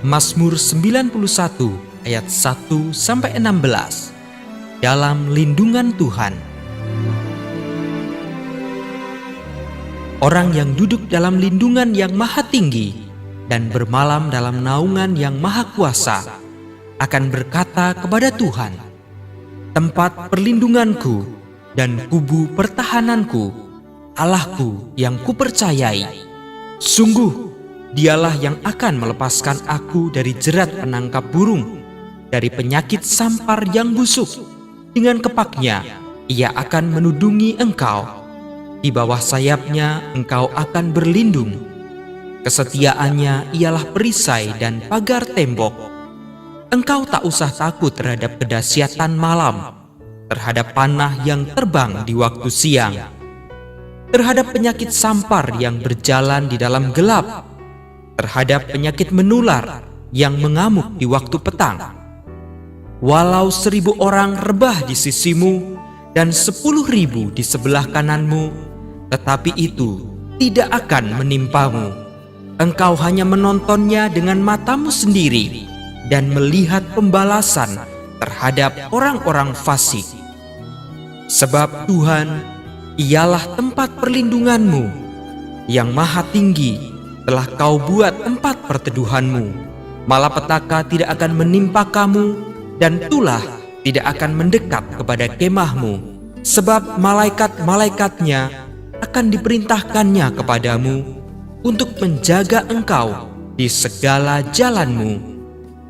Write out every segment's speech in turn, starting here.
Mazmur 91 ayat 1-16. Dalam lindungan Tuhan. Orang yang duduk dalam lindungan yang maha tinggi dan bermalam dalam naungan yang maha kuasa akan berkata kepada Tuhan, tempat perlindunganku dan kubu pertahananku, Allahku yang kupercayai. Sungguh, Dialah yang akan melepaskan aku dari jerat penangkap burung, dari penyakit sampar yang busuk. Dengan kepaknya, Ia akan menudungi engkau. Di bawah sayapnya engkau akan berlindung. Kesetiaannya ialah perisai dan pagar tembok. Engkau tak usah takut terhadap kedahsyatan malam, terhadap panah yang terbang di waktu siang, terhadap penyakit sampar yang berjalan di dalam gelap, terhadap penyakit menular yang mengamuk di waktu petang. Walau 1000 orang rebah di sisimu dan 10.000 di sebelah kananmu, tetapi itu tidak akan menimpamu. Engkau hanya menontonnya dengan matamu sendiri dan melihat pembalasan terhadap orang-orang fasik. Sebab Tuhan, Ialah tempat perlindunganmu, yang maha tinggi telah kau buat tempat perteduhanmu. Malapetaka tidak akan menimpa kamu, dan tulah tidak akan mendekat kepada kemahmu. Sebab malaikat-malaikatnya akan diperintahkannya kepadamu untuk menjaga engkau di segala jalanmu.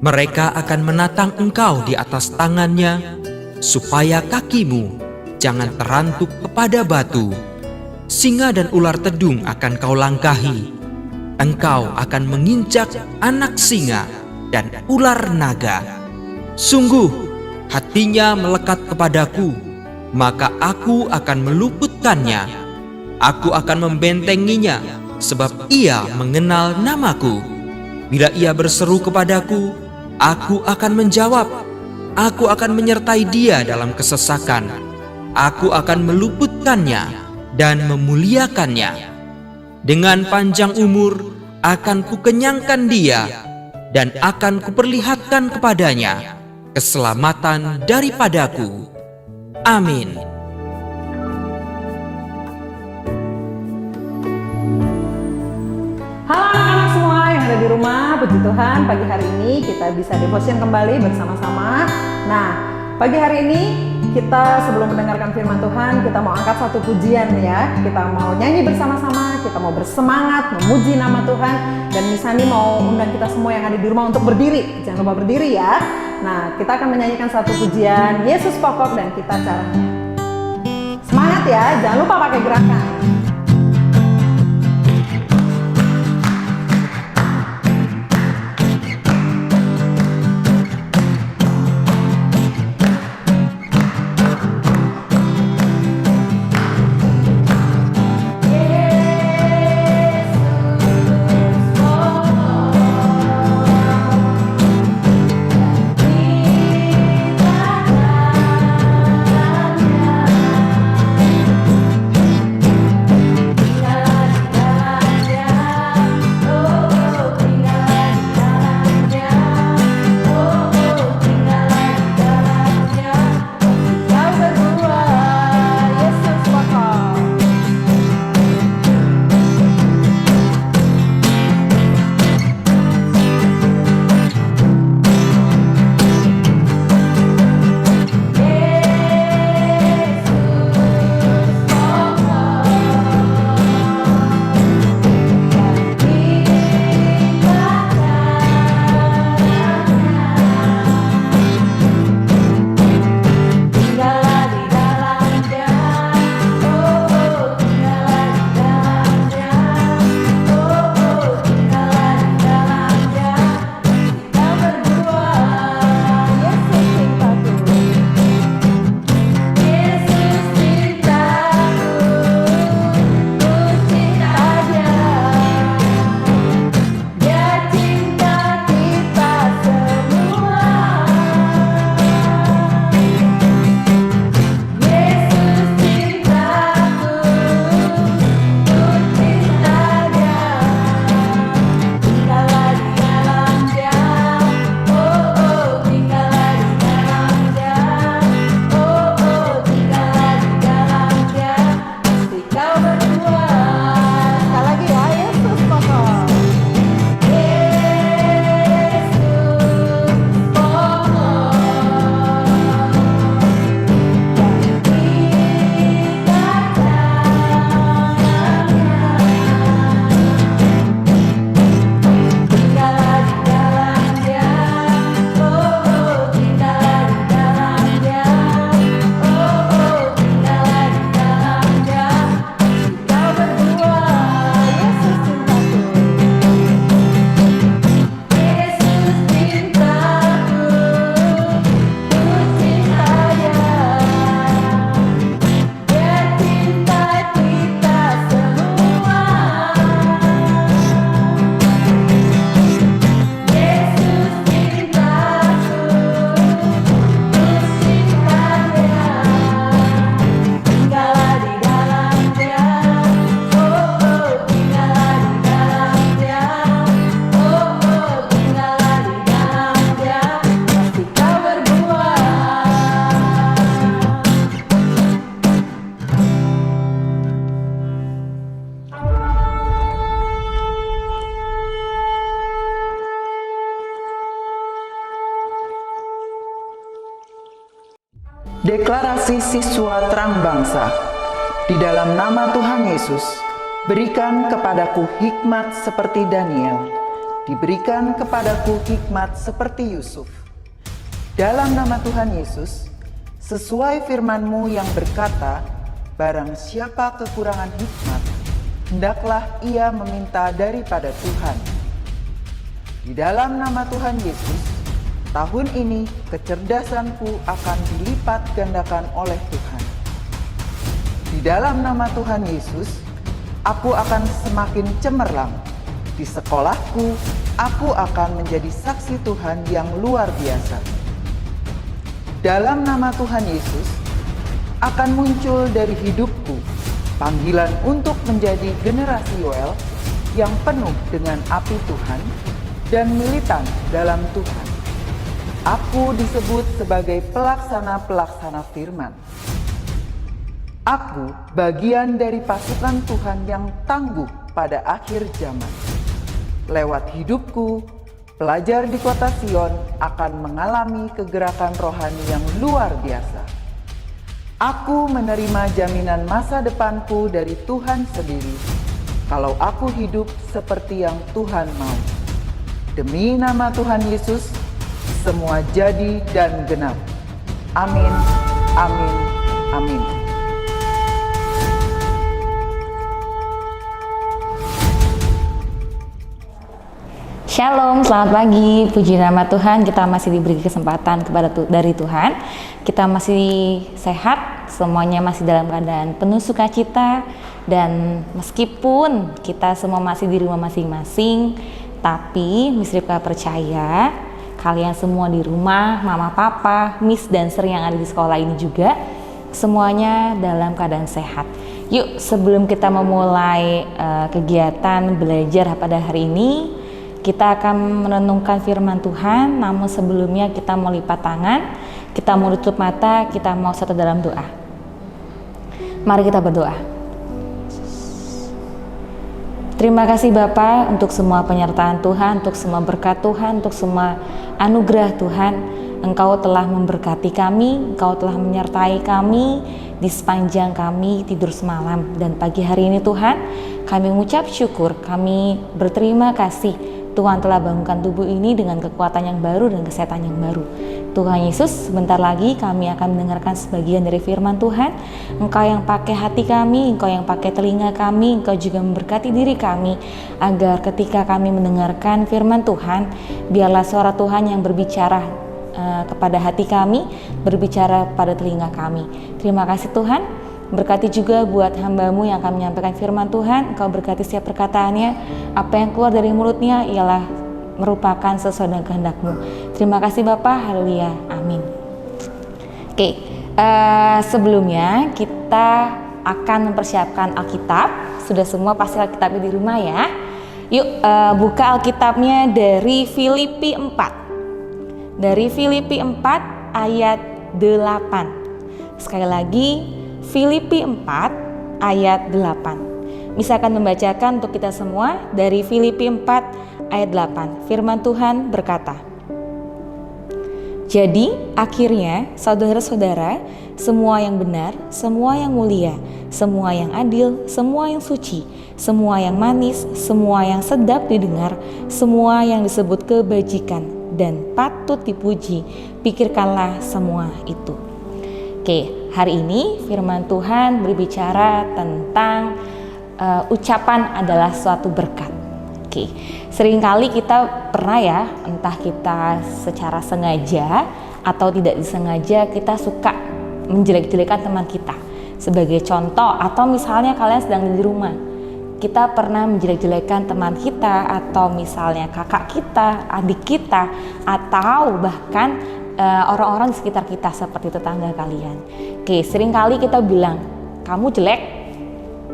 Mereka akan menatang engkau di atas tangannya, supaya kakimu jangan terantuk kepada batu. Singa dan ular tedung akan kau langkahi. Engkau akan menginjak anak singa dan ular naga. Sungguh, hatinya melekat kepadaku, maka aku akan meluputkannya. Aku akan membentenginya, sebab ia mengenal namaku. Bila ia berseru kepadaku, aku akan menjawab. Aku akan menyertai dia dalam kesesakan. Aku akan meluputkannya dan memuliakannya. Dengan panjang umur akan kukenyangkan dia, dan akan kuperlihatkan kepadanya keselamatan daripadaku. Amin. Halo anak-anak semua yang ada di rumah, puji Tuhan pagi hari ini kita bisa devotion kembali bersama-sama. Nah, pagi hari ini kita sebelum mendengarkan firman Tuhan, kita mau angkat satu pujian ya. Kita mau nyanyi bersama-sama, kita mau bersemangat memuji nama Tuhan. Dan Misani mau undang kita semua yang ada di rumah untuk berdiri. Jangan lupa berdiri ya. Nah, kita akan menyanyikan satu pujian Yesus pokok dan kita caranya. Semangat ya, jangan lupa pakai gerakan. Deklarasi siswa terang bangsa. Di dalam nama Tuhan Yesus, berikan kepadaku hikmat seperti Daniel. Diberikan kepadaku hikmat seperti Yusuf. Dalam nama Tuhan Yesus, sesuai firman-Mu yang berkata, barang siapa kekurangan hikmat, hendaklah ia meminta daripada Tuhan. Di dalam nama Tuhan Yesus, tahun ini kecerdasanku akan dilipat gandakan oleh Tuhan. Di dalam nama Tuhan Yesus, aku akan semakin cemerlang. Di sekolahku, aku akan menjadi saksi Tuhan yang luar biasa. Dalam nama Tuhan Yesus, akan muncul dari hidupku panggilan untuk menjadi generasi Yoel yang penuh dengan api Tuhan dan militan dalam Tuhan. Aku disebut sebagai pelaksana-pelaksana firman. Aku bagian dari pasukan Tuhan yang tangguh pada akhir zaman. Lewat hidupku, pelajar di kota Sion akan mengalami kegerakan rohani yang luar biasa. Aku menerima jaminan masa depanku dari Tuhan sendiri, kalau aku hidup seperti yang Tuhan mau. Demi nama Tuhan Yesus, semua jadi dan genap. Amin, amin, amin. Shalom, selamat pagi. Puji nama Tuhan, kita masih diberi kesempatan dari Tuhan. Kita masih sehat, semuanya masih dalam keadaan penuh sukacita. Dan meskipun kita semua masih di rumah masing-masing, tapi Miss Ripka percaya kalian semua di rumah, mama, papa, Miss dan Sri yang ada di sekolah ini juga, semuanya dalam keadaan sehat. Yuk, sebelum kita memulai kegiatan belajar pada hari ini, kita akan merenungkan firman Tuhan, namun sebelumnya kita mau lipat tangan, kita mau tutup mata, kita mau satu dalam doa. Mari kita berdoa. Terima kasih Bapa untuk semua penyertaan Tuhan, untuk semua berkat Tuhan, untuk semua anugerah Tuhan. Engkau telah memberkati kami, Engkau telah menyertai kami di sepanjang kami tidur semalam. Dan pagi hari ini Tuhan, kami mengucap syukur, kami berterima kasih Tuhan telah bangunkan tubuh ini dengan kekuatan yang baru dan kesehatan yang baru. Tuhan Yesus, sebentar lagi kami akan mendengarkan sebagian dari firman Tuhan. Engkau yang pakai hati kami, Engkau yang pakai telinga kami, Engkau juga memberkati diri kami, agar ketika kami mendengarkan firman Tuhan, biarlah suara Tuhan yang berbicara kepada hati kami, berbicara pada telinga kami. Terima kasih Tuhan. Berkati juga buat hamba-Mu yang akan menyampaikan firman Tuhan. Engkau berkati setiap perkataannya. Apa yang keluar dari mulutnya ialah merupakan sesuai dengan kehendak-Mu. Terima kasih Bapa. Haleluya. Amin. Oke, sebelumnya kita akan mempersiapkan Alkitab. Sudah semua pasti Alkitabnya di rumah ya. Yuk buka Alkitabnya dari Filipi 4. Dari Filipi 4 ayat 8. Sekali lagi, Filipi 4 ayat 8. Misalkan membacakan untuk kita semua dari Filipi 4 ayat 8. Firman Tuhan berkata, jadi akhirnya saudara-saudara, semua yang benar, semua yang mulia, semua yang adil, semua yang suci, semua yang manis, semua yang sedap didengar, semua yang disebut kebajikan dan patut dipuji, pikirkanlah semua itu. Oke, hari ini firman Tuhan berbicara tentang ucapan adalah suatu berkat. Oke, seringkali kita pernah ya, entah kita secara sengaja atau tidak disengaja, kita suka menjelek-jelekan teman kita. Sebagai contoh, atau misalnya kalian sedang di rumah, kita pernah menjelek-jelekan teman kita, atau misalnya kakak kita, adik kita, atau bahkan orang-orang di sekitar kita seperti tetangga kalian. Oke, seringkali kita bilang, kamu jelek,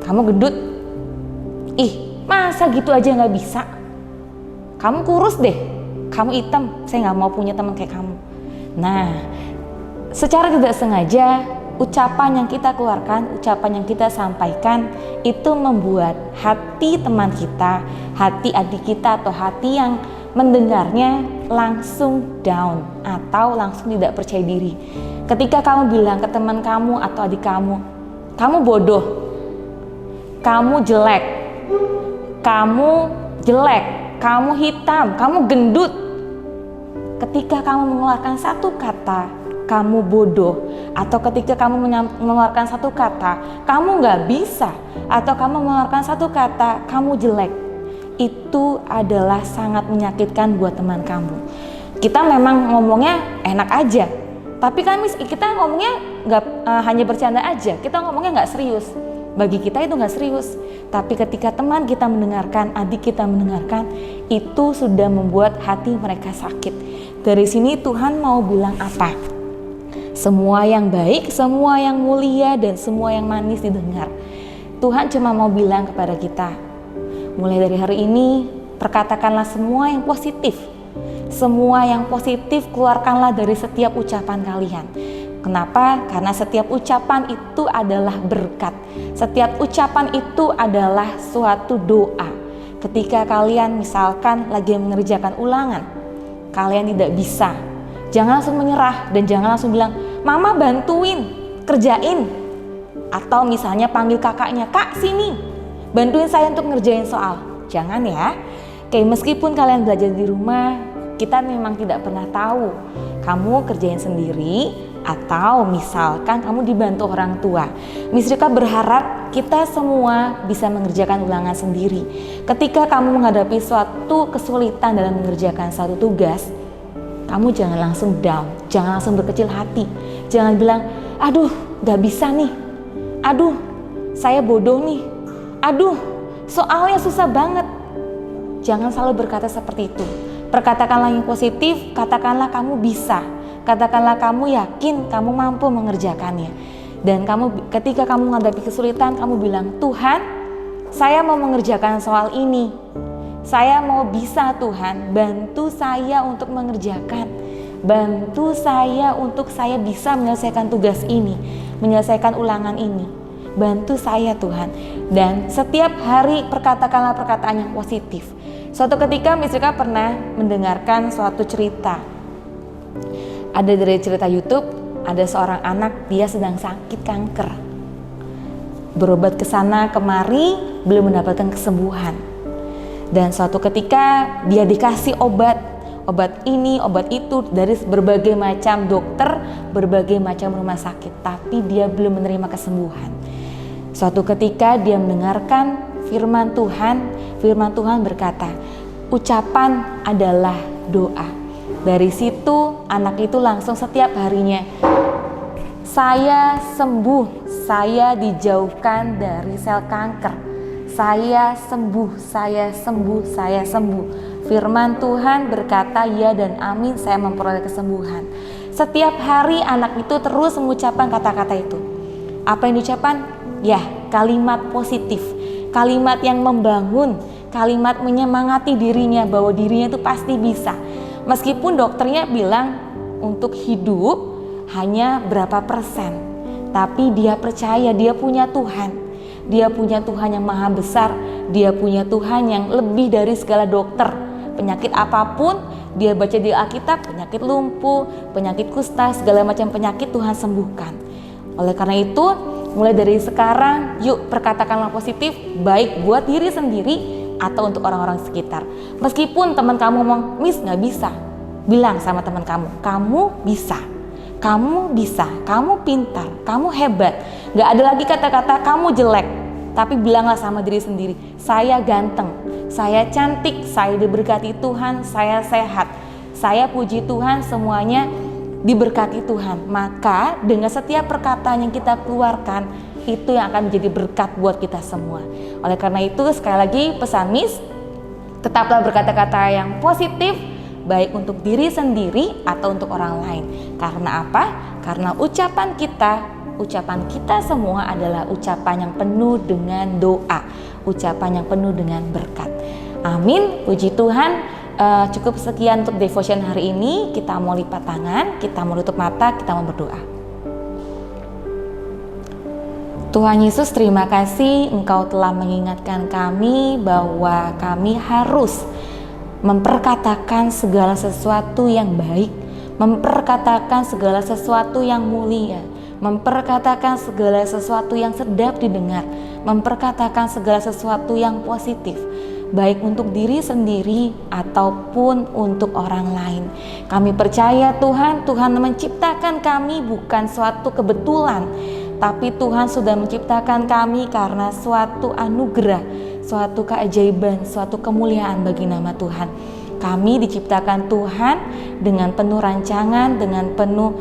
kamu gendut, ih masa gitu aja nggak bisa, kamu kurus deh, kamu hitam, saya nggak mau punya teman kayak kamu. Nah, secara tidak sengaja ucapan yang kita keluarkan, ucapan yang kita sampaikan itu membuat hati teman kita, hati adik kita atau hati yang mendengarnya langsung down atau langsung tidak percaya diri. Ketika kamu bilang ke teman kamu atau adik kamu bodoh, kamu jelek, kamu hitam, kamu gendut. Ketika kamu mengeluarkan satu kata, kamu bodoh, atau ketika kamu mengeluarkan satu kata, kamu nggak bisa, atau kamu mengeluarkan satu kata, kamu jelek, itu adalah sangat menyakitkan buat teman kamu. Kita memang ngomongnya enak aja, tapi kan kita ngomongnya nggak hanya bercanda aja, kita ngomongnya nggak serius. Bagi kita itu nggak serius, tapi ketika teman kita mendengarkan, adik kita mendengarkan, itu sudah membuat hati mereka sakit. Dari sini Tuhan mau bilang apa? Semua yang baik, semua yang mulia, dan semua yang manis didengar. Tuhan cuma mau bilang kepada kita, mulai dari hari ini, perkatakanlah semua yang positif. Semua yang positif keluarkanlah dari setiap ucapan kalian. Kenapa? Karena setiap ucapan itu adalah berkat. Setiap ucapan itu adalah suatu doa. Ketika kalian misalkan lagi mengerjakan ulangan, kalian tidak bisa, jangan langsung menyerah dan jangan langsung bilang, "Mama bantuin, kerjain." Atau misalnya panggil kakaknya, "Kak sini, bantuin saya untuk ngerjain soal." Jangan ya. Oke, meskipun kalian belajar di rumah, kita memang tidak pernah tahu kamu kerjain sendiri atau misalkan kamu dibantu orang tua. Miss Rika berharap kita semua bisa mengerjakan ulangan sendiri. Ketika kamu menghadapi suatu kesulitan dalam mengerjakan satu tugas, kamu jangan langsung down, jangan langsung berkecil hati. Jangan bilang, "Aduh, gak bisa nih. Aduh, saya bodoh nih. Aduh, soalnya susah banget." Jangan selalu berkata seperti itu. Perkatakanlah yang positif, katakanlah kamu bisa. Katakanlah kamu yakin kamu mampu mengerjakannya. Dan ketika kamu menghadapi kesulitan, kamu bilang, "Tuhan, saya mau mengerjakan soal ini. Saya mau bisa, Tuhan, bantu saya untuk mengerjakan. Bantu saya untuk saya bisa menyelesaikan tugas ini, menyelesaikan ulangan ini. Bantu saya, Tuhan." Dan setiap hari perkatakanlah perkataan yang positif. Suatu ketika Miss Rika pernah mendengarkan suatu cerita. Ada dari cerita YouTube, ada seorang anak, dia sedang sakit kanker. Berobat ke sana kemari, belum mendapatkan kesembuhan. Dan suatu ketika dia dikasih obat ini, obat itu dari berbagai macam dokter, berbagai macam rumah sakit, tapi dia belum menerima kesembuhan. Suatu ketika dia mendengarkan firman Tuhan berkata, ucapan adalah doa. Dari situ anak itu langsung setiap harinya, "Saya sembuh, saya dijauhkan dari sel kanker. Saya sembuh, saya sembuh, saya sembuh." Firman Tuhan berkata ya dan amin, saya memperoleh kesembuhan. Setiap hari anak itu terus mengucapkan kata-kata itu. Apa yang diucapkan? Ya, kalimat positif, kalimat yang membangun, kalimat menyemangati dirinya bahwa dirinya itu pasti bisa. Meskipun dokternya bilang untuk hidup hanya berapa persen, tapi dia percaya dia punya Tuhan. Dia punya Tuhan yang maha besar, dia punya Tuhan yang lebih dari segala dokter. Penyakit apapun, dia baca di Alkitab, penyakit lumpuh, penyakit kusta, segala macam penyakit Tuhan sembuhkan. Oleh karena itu, mulai dari sekarang, yuk perkatakanlah positif, baik buat diri sendiri atau untuk orang-orang sekitar. Meskipun teman kamu ngomong, "Miss gak bisa," bilang sama teman kamu, "Kamu bisa, kamu bisa, kamu pintar, kamu hebat." Gak ada lagi kata-kata kamu jelek, tapi bilanglah sama diri sendiri, "Saya ganteng, saya cantik, saya diberkati Tuhan, saya sehat, saya puji Tuhan, semuanya diberkati Tuhan." Maka dengan setiap perkataan yang kita keluarkan, itu yang akan menjadi berkat buat kita semua. Oleh karena itu, sekali lagi pesan Miss, tetaplah berkata-kata yang positif, baik untuk diri sendiri atau untuk orang lain. Karena apa? Karena ucapan kita semua adalah ucapan yang penuh dengan doa, ucapan yang penuh dengan berkat. Amin, puji Tuhan. Cukup sekian untuk devotion hari ini. Kita mau lipat tangan, kita mau tutup mata, kita mau berdoa. Tuhan Yesus, terima kasih Engkau telah mengingatkan kami bahwa kami harus memperkatakan segala sesuatu yang baik, memperkatakan segala sesuatu yang mulia, memperkatakan segala sesuatu yang sedap didengar, memperkatakan segala sesuatu yang positif, baik untuk diri sendiri ataupun untuk orang lain. Kami percaya Tuhan menciptakan kami bukan suatu kebetulan, tapi Tuhan sudah menciptakan kami karena suatu anugerah, suatu keajaiban, suatu kemuliaan bagi nama Tuhan. Kami diciptakan Tuhan dengan penuh rancangan, dengan penuh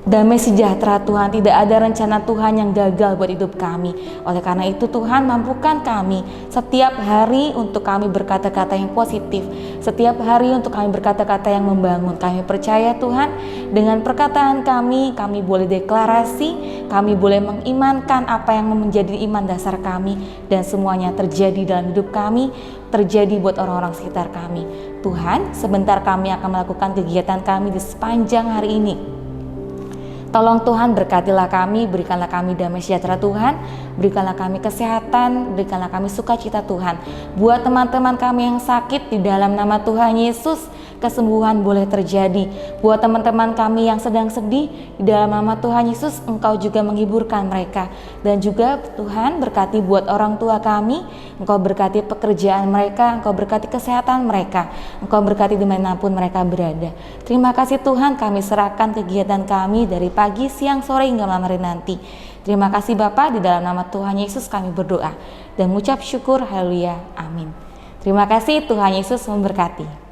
damai sejahtera Tuhan. Tidak ada rencana Tuhan yang gagal buat hidup kami. Oleh karena itu Tuhan, mampukan kami setiap hari untuk kami berkata-kata yang positif, setiap hari untuk kami berkata-kata yang membangun. Kami percaya Tuhan, dengan perkataan kami boleh deklarasi, kami boleh mengimankan apa yang menjadi iman dasar kami, dan semuanya terjadi dalam hidup kami, terjadi buat orang-orang sekitar kami. Tuhan, sebentar kami akan melakukan kegiatan kami di sepanjang hari ini. Tolong Tuhan, berkatilah kami, berikanlah kami damai sejahtera Tuhan, berikanlah kami kesehatan, berikanlah kami sukacita Tuhan. Buat teman-teman kami yang sakit, di dalam nama Tuhan Yesus, kesembuhan boleh terjadi. Buat teman-teman kami yang sedang sedih, di dalam nama Tuhan Yesus, Engkau juga menghiburkan mereka. Dan juga Tuhan, berkati buat orang tua kami, Engkau berkati pekerjaan mereka, Engkau berkati kesehatan mereka, Engkau berkati dimanapun mereka berada. Terima kasih Tuhan, kami serahkan kegiatan kami dari pagi, siang, sore hingga malam hari nanti. Terima kasih Bapa, di dalam nama Tuhan Yesus kami berdoa dan mengucap syukur, haleluya, amin. Terima kasih, Tuhan Yesus memberkati.